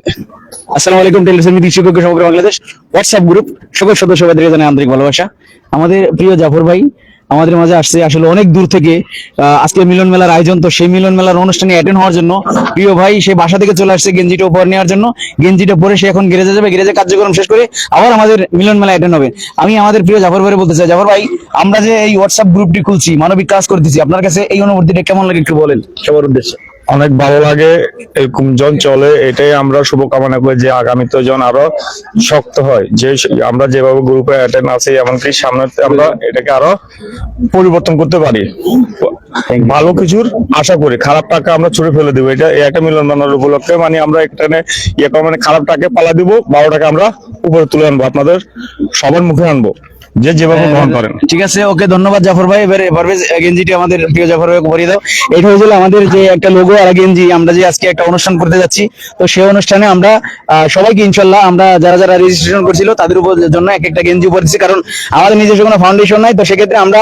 আসসালামু আলাইকুম। টেলিভিশন নীতি শিক্ষক সমগ্র বাংলাদেশ হোয়াটসঅ্যাপ গ্রুপ সকল সদস্যদের জানাই আন্তরিক ভালোবাসা। আমাদের প্রিয় জাফর ভাই আমাদের মাঝে আসছে আসলে অনেক দূর থেকে। আজকে মিলন মেলার আয়োজন, তো সেই মিলন মেলার অনুষ্ঠানে অ্যাটেন্ড হওয়ার জন্য প্রিয় ভাই সে বাসা থেকে চলে আসছে গেঞ্জিটা উপহার নেওয়ার জন্য। গেঞ্জিটা পরে সে এখন গ্যারেজে যাবে, গ্যারেজে কার্যক্রম শেষ করে আবার আমাদের মিলন মেলা অ্যাটেন্ড হবে। আমি আমাদের প্রিয় জাফর ভাই বলতে চাই, জাফর ভাই আমরা যে এই হোয়াটসঅ্যাপ গ্রুপটি খুলছি, মানবিক কাজ করতেছি, আপনার কাছে এই অনুভূতিটা কেমন লাগে একটু বলেন সবার উদ্দেশ্যে। অনেক ভালো লাগে, এরকম জন চলে, এটাই আমরা শুভকামনা করি যে আগামীতে জন আরো শক্ত হয়। যে আমরা যেভাবে গ্রুপে অ্যাটেন্ড আছি, এমনকি সামনে আমরা এটাকে আরো পরিবর্তন করতে পারি, ভালো কিছুর আশা করি। খারাপ টাকা আমরা ছুড়ে ফেলে দিব, এটা একটা মিলন মেলার উপলক্ষে। মানে আমরা এখানে মানে খারাপ টাকে পালা দিব, ভালো টাকা আমরা উপরে তুলে আনবো, আপনাদের সবার মুখে আনবো, যে যেভাবে গ্রহণ করেন। ঠিক আছে, ওকে, ধন্যবাদ জাফর ভাই। এবারে পারভেজ গেঞ্জিটি আমাদের প্রিয় জাফর ভাই ভরিয়ে দাও। এটা হয়েছিল আমাদের যে একটা লোগো আর গেঞ্জি, আমরা যে আজকে একটা অনুষ্ঠান করতে যাচ্ছি, তো সেই অনুষ্ঠানে আমরা সবাইকে ইনশাল্লাহ আমরা যারা যারা রেজিস্ট্রেশন করছিল তাদের উপর জন্য এক একটা গেঞ্জি উপর দিচ্ছি, কারণ আমাদের নিজস্ব কোনো ফাউন্ডেশন নাই, তো সেক্ষেত্রে আমরা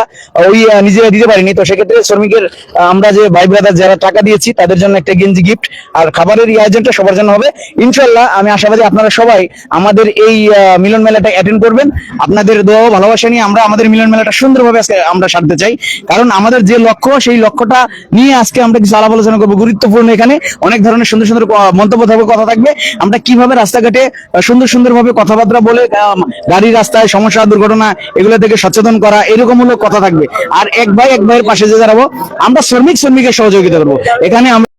ওই নিজেরা দিতে পারিনি। তো সেক্ষেত্রে শ্রমিকের আমরা যে ভাই ব্রাদার যারা টাকা দিয়েছি তাদের জন্য একটা গেঞ্জি গিফট, আর খাবারের এই আয়োজনটা সবার জন্য হবে ইনশাল্লাহ। আমি আশাবাদী আপনারা সবাই আমাদের এই মিলন মেলাটা অ্যাটেন্ড করবেন। আপনাদের দোয়া ও ভালোবাসা নিয়ে আমরা আমাদের মিলন মেলাটা সুন্দরভাবে আজকে আমরা সারতে চাই, কারণ আমাদের যে লক্ষ্য সেই লক্ষ্যটা নিয়ে আজকে আমরা কিছু আলাপ আলোচনা করবো গুরুত্বপূর্ণ। এখানে অনেক ধরনের সুন্দর সুন্দর মন্তব্য থাকবে, কথা থাকবে। আমরা কিভাবে রাস্তাঘাটে সুন্দর সুন্দর ভাবে কথাবার্তা বলে গাড়ি রাস্তায় সমস্যা দুর্ঘটনা এগুলো থেকে সচেতন করা, এরকম হলো কথা থাকবে। আর এক ভাই এক ভাইয়ের পাশে যে দাঁড়াবো, আমরা শ্রমিকের সহযোগিতা করবো এখানে। আমরা